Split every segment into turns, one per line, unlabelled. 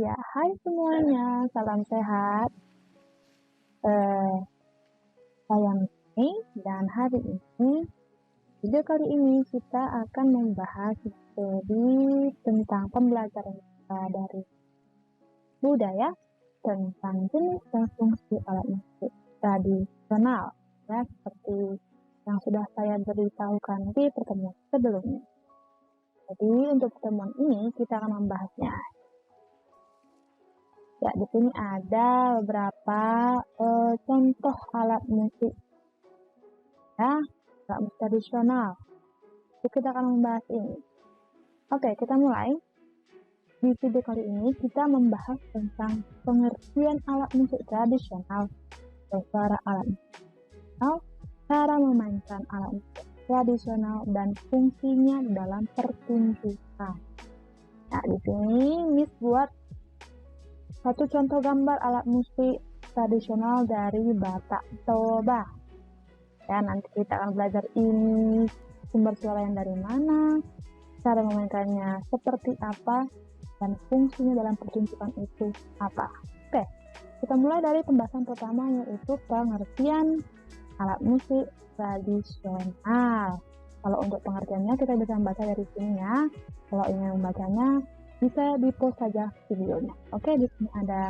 Ya, hai semuanya, salam sehat. Saya Mei, dan hari ini, video kali ini kita akan membahas materi tentang pembelajaran kita dari budaya tentang jenis dan fungsi alat musik tradisional, ya, seperti yang sudah saya beritahukan di pertemuan sebelumnya. Jadi untuk pertemuan ini kita akan membahasnya. Ya, di sini ada beberapa contoh alat musik, ya, alat musik tradisional. Jadi kita akan membahas ini. Oke, kita mulai. Di video kali ini kita membahas tentang pengertian alat musik tradisional, suara alat musik tradisional, cara memainkan alat musik tradisional, dan fungsinya dalam pertunjukan. Nah, di sini Miss buat satu contoh gambar alat musik tradisional dari Batak Toba. Ya, nanti kita akan belajar ini sumber suara yang dari mana, cara memainkannya seperti apa, dan fungsinya dalam pertunjukan itu apa. Oke, kita mulai dari pembahasan pertama, yaitu pengertian alat musik tradisional. Kalau untuk pengertiannya kita bisa membaca dari sini ya. Kalau ingin membacanya bisa di-pause saja videonya. Oke, di sini ada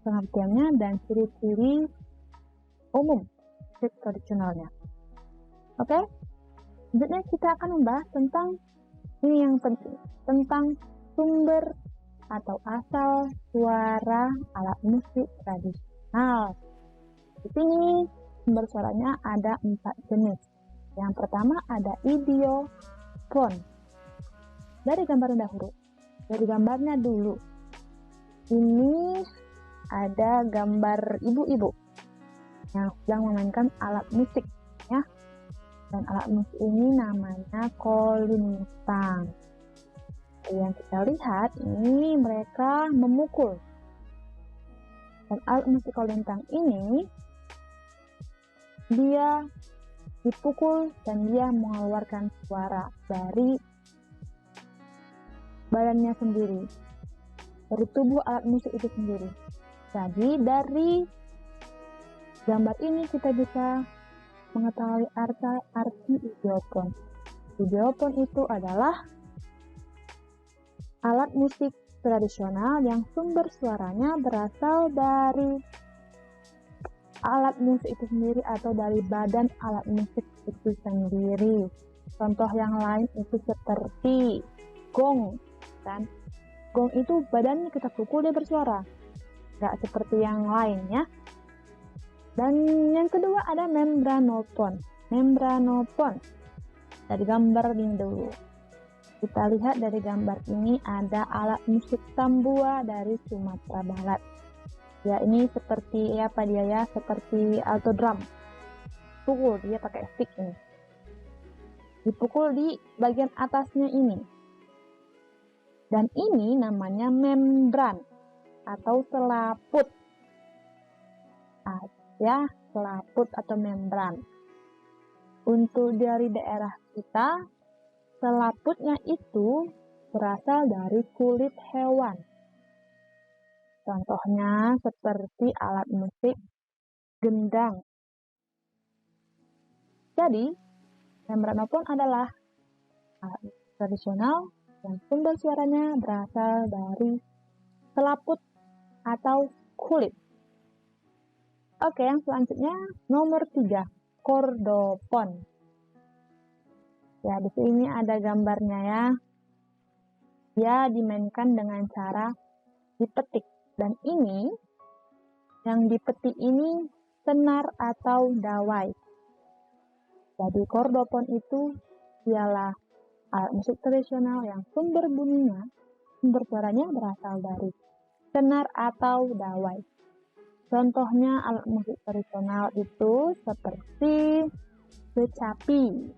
pengertiannya dan ciri-ciri umum musik tradisionalnya. Oke, selanjutnya kita akan membahas tentang ini yang penting, tentang sumber atau asal suara alat musik tradisional. Di sini sumber suaranya ada 4 jenis. Yang pertama ada idiofon. Dari gambarnya dulu. Ini ada gambar ibu-ibu yang sedang memainkan alat musik, ya. Dan alat musik ini namanya kolintang. Yang kita lihat ini mereka memukul. Dan alat musik kolintang ini dia dipukul dan dia mengeluarkan suara dari badannya sendiri, dari tubuh alat musik itu sendiri. Jadi dari gambar ini kita bisa mengetahui arti idiofon. Idiofon itu adalah alat musik tradisional yang sumber suaranya berasal dari alat musik itu sendiri atau dari badan alat musik itu sendiri. Contoh yang lain itu seperti gong, kan? Gong itu badannya kita pukul dia bersuara, nggak seperti yang lainnya. Dan yang kedua ada membranofon. Membranofon dari gambar ini dulu. Kita lihat dari gambar ini ada alat musik tambua dari Sumatera Barat. Ya, ini seperti apa dia ya? Seperti alto drum. Pukul dia pakai stick ini. Dipukul di bagian atasnya ini. Dan ini namanya membran atau selaput. Ya, selaput atau membran. Untuk dari daerah kita, selaputnya itu berasal dari kulit hewan. Contohnya seperti alat musik gendang. Jadi, membranofon adalah alat musik tradisional yang sumber suaranya berasal dari selaput atau kulit. Oke, yang selanjutnya nomor 3, kordofon. Ya, di sini ada gambarnya ya. Dia dimainkan dengan cara dipetik. Dan ini, yang dipetik ini senar atau dawai. Jadi kordofon itu ialah alat musik tradisional yang sumber suaranya berasal dari senar atau dawai. Contohnya alat musik tradisional itu seperti kecapi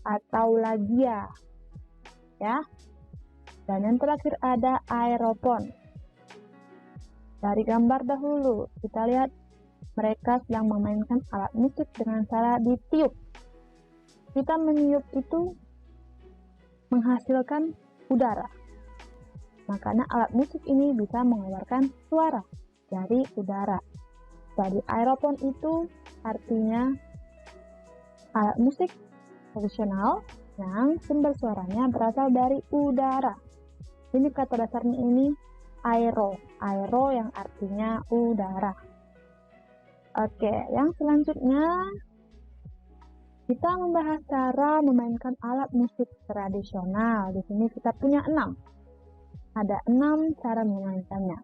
atau lagia, ya. Dan yang terakhir ada aeropon. Dari gambar dahulu kita lihat mereka sedang memainkan alat musik dengan cara ditiup. Kita meniup itu menghasilkan udara. Makanya alat musik ini bisa mengeluarkan suara dari udara. Jadi aerophone itu artinya alat musik tradisional yang sumber suaranya berasal dari udara. Ini kata dasarnya ini aero yang artinya udara. Oke, yang selanjutnya kita membahas cara memainkan alat musik tradisional. Di sini kita punya 6. Ada 6 cara memainkannya.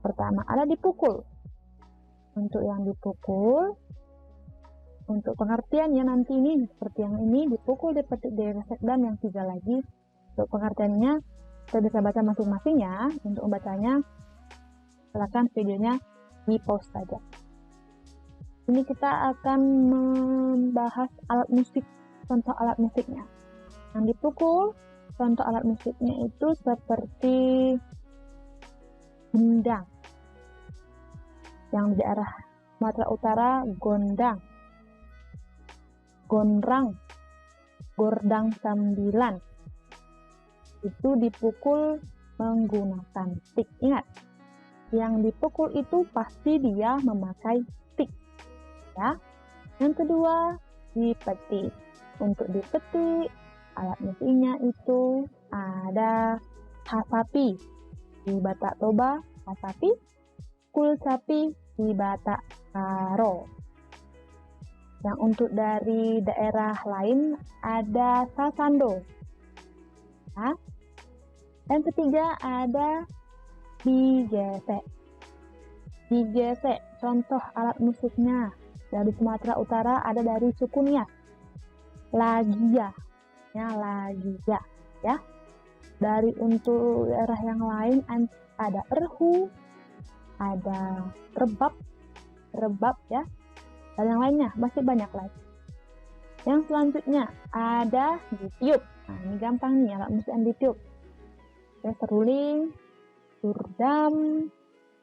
Pertama, ada dipukul. Untuk yang dipukul, untuk pengertiannya nanti ini seperti yang ini, dipukul, dipetik, diresek, dan yang 3 lagi. Untuk pengertiannya kita bisa baca masing-masing ya. Untuk membacanya silakan videonya di pause saja. Ini kita akan membahas alat musik, contoh alat musiknya. Yang dipukul, contoh alat musiknya itu seperti gendang. Yang di daerah Sumatera Utara, gondang, gondrang, gordang 9. Itu dipukul menggunakan stick. Ingat, yang dipukul itu pasti dia memakai stick. Ya. Yang kedua, dipetik. Untuk dipetik, alat musiknya itu ada hasapi di Batak Toba, hasapi, kulsapi di Batak Karo. Yang untuk dari daerah lain ada sasando. Ya. Yang ketiga ada digesek. Digesek, contoh alat musiknya dari Sumatera Utara ada dari suku Nias, lagia, ya. Dari untuk daerah yang lain ada erhu, ada rebab ya, dan yang lainnya masih banyak lagi. Yang selanjutnya ada ditiup. Nah, ini gampang nih alat musik yang ditiup. Ya, seruling, surdam,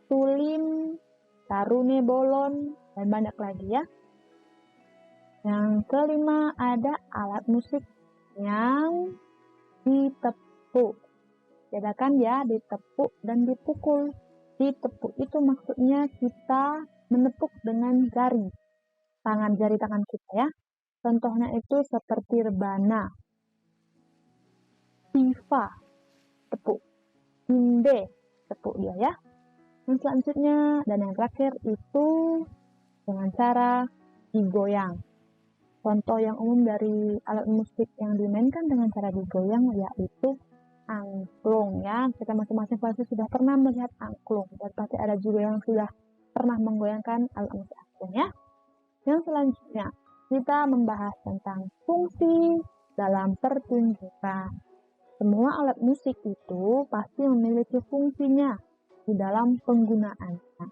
tulim, tarune bolon, dan banyak lagi ya. Yang kelima ada alat musik yang ditepuk. Bedakan ya ditepuk dan dipukul. Ditepuk itu maksudnya kita menepuk dengan jari tangan kita ya. Contohnya itu seperti rebana, sifa, tepuk, hinde, tepuk dia ya. Yang selanjutnya dan yang terakhir itu dengan cara digoyang. Contoh yang umum dari alat musik yang dimainkan dengan cara digoyang yaitu angklung ya. Kita masing-masing pasti sudah pernah melihat angklung dan pasti ada juga yang sudah pernah menggoyangkan alat musik angklung ya. Yang selanjutnya kita membahas tentang fungsi dalam pertunjukan. Semua alat musik itu pasti memiliki fungsinya di dalam penggunaannya.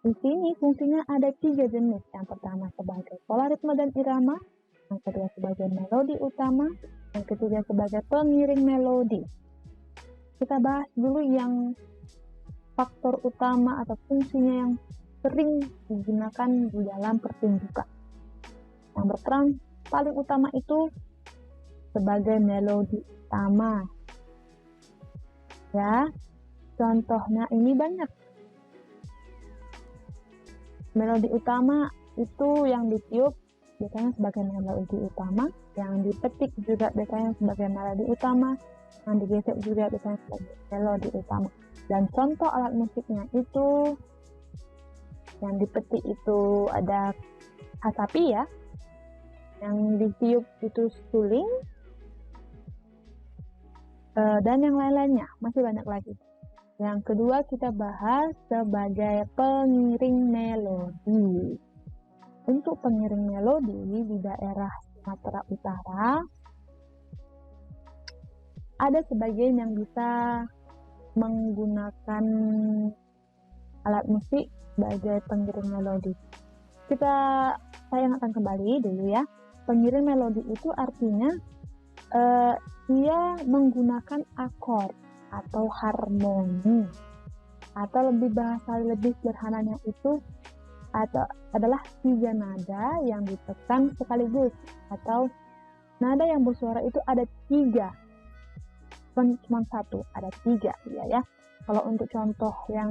Di sini fungsinya ada 3 jenis. Yang pertama sebagai pola ritme dan irama, yang kedua sebagai melodi utama, yang ketiga sebagai pengiring melodi. Kita bahas dulu yang faktor utama atau fungsinya yang sering digunakan di dalam pertunjukan. Yang berperan paling utama itu sebagai melodi utama. Ya, contohnya ini banyak. Melodi utama itu yang ditiup biasanya sebagai melodi utama, yang dipetik juga biasanya sebagai melodi utama, yang digesek juga biasanya sebagai melodi utama. Dan contoh alat musiknya itu yang dipetik itu ada hasapi ya, yang ditiup itu suling, dan yang lain-lainnya masih banyak lagi. Yang kedua kita bahas sebagai pengiring melodi. Untuk pengiring melodi di daerah Sumatera Utara ada sebagian yang bisa menggunakan alat musik sebagai pengiring melodi. Saya ingatkan kembali dulu ya. Pengiring melodi itu artinya dia menggunakan akord atau harmoni, atau lebih sederhananya itu adalah 3 nada yang ditekan sekaligus, atau nada yang bersuara itu ada 3 cuma satu, ada 3 ya. Kalau untuk contoh yang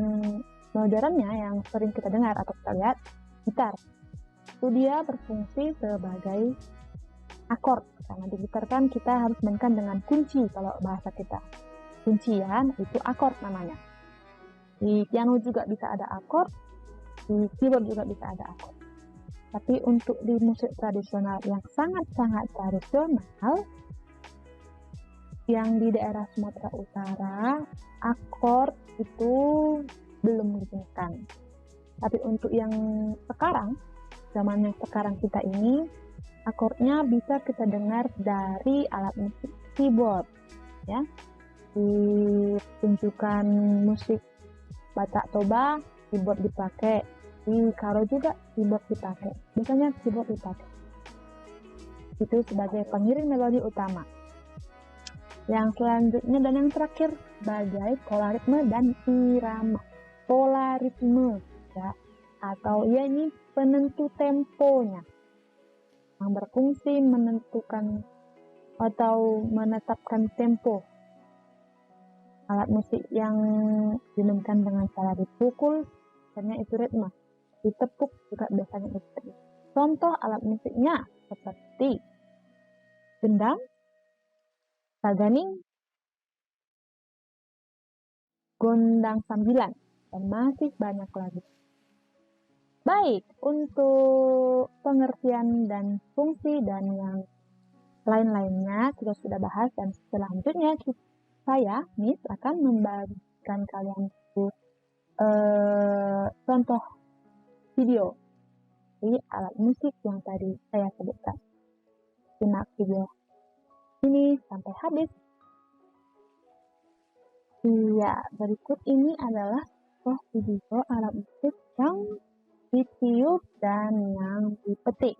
modernnya yang sering kita dengar atau kita lihat, gitar. Itu dia berfungsi sebagai akord. Karena di gitar kan kita harus mainkan dengan kunci kalau bahasa kita. Kuncian itu akord namanya. Di piano juga bisa ada akord, di keyboard juga bisa ada akord. Tapi untuk di musik tradisional yang sangat-sangat tradisional, yang di daerah Sumatera Utara, akord itu belum ditemukan. Tapi untuk yang sekarang, zaman yang sekarang kita ini, akordnya bisa kita dengar dari alat musik keyboard, ya. Di tunjukkan musik Batak Toba, keyboard dipakai. Di Karo juga keyboard dipakai. Biasanya keyboard dipakai. Itu sebagai pengiring melodi utama. Yang selanjutnya dan yang terakhir sebagai polaritme dan irama. Polaritme, ya, atau ya ini penentu temponya, yang berfungsi menentukan atau menetapkan tempo. Alat musik yang dimainkan dengan cara dipukul, biasanya itu ritme. Ditepuk juga biasanya itu ritme. Contoh alat musiknya seperti gendang, saganing, gondang sambilan, dan masih banyak lagi. Baik, untuk pengertian dan fungsi dan yang lain-lainnya kita sudah bahas, dan selanjutnya saya, Miss, akan membagikan kalian contoh video di alat musik yang tadi saya sebutkan. Simak video ini sampai habis. Iya, berikut ini adalah contoh video alat musik yang ditiup dan yang dipetik.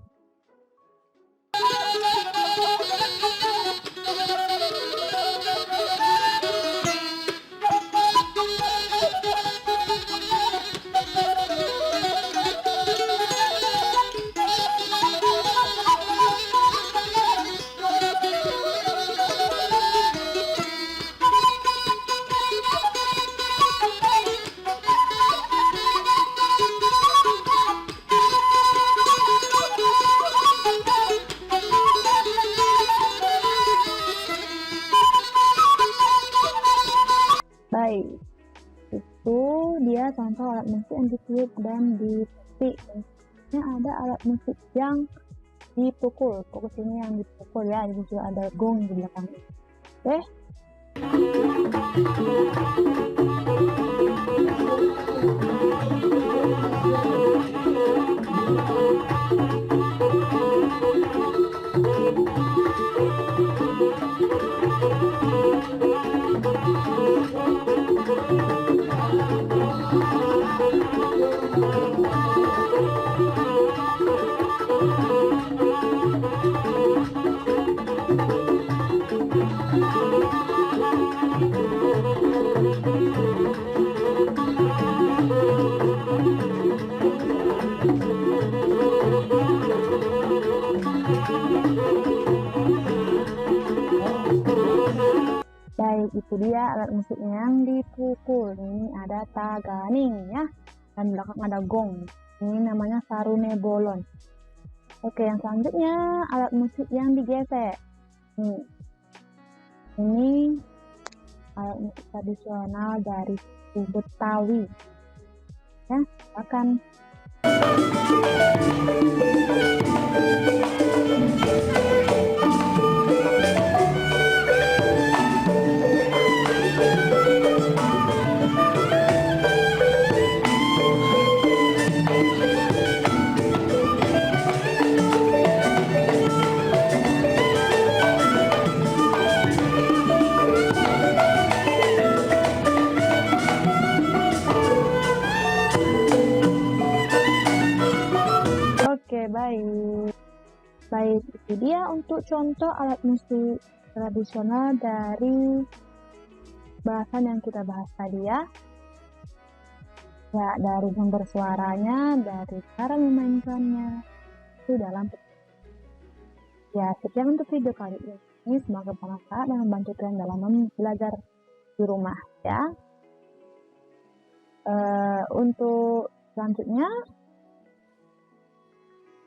Baik, itu dia contoh alat musik yang ditiup dan dipetik. Ini ada alat musik yang dipukul. Fokus ini yang dipukul ya, ini juga ada gong di belakang. Oke. Baik, itu dia alat musik yang dipukul. Ini ada taganing ya, dan belakang ada gong. Ini namanya sarune bolon. Oke, yang selanjutnya alat musik yang digesek. Ini alat musik tradisional dari suku Betawi. Ya, akan baik, itu dia untuk contoh alat musik tradisional dari bahasan yang kita bahas tadi ya. Ya, dari sumber suaranya, dari cara memainkannya, itu dalam. Ya, sekian untuk video kali ini. ini semoga bermanfaat dan membantu kalian dalam belajar di rumah ya. Untuk selanjutnya,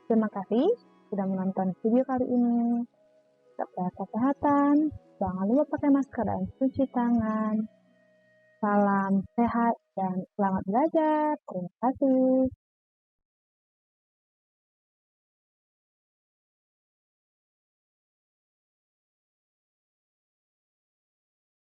terima kasih sudah menonton video kali ini. Tetap kesehatan, jangan lupa pakai masker dan cuci tangan. Salam sehat dan selamat belajar. Terima kasih.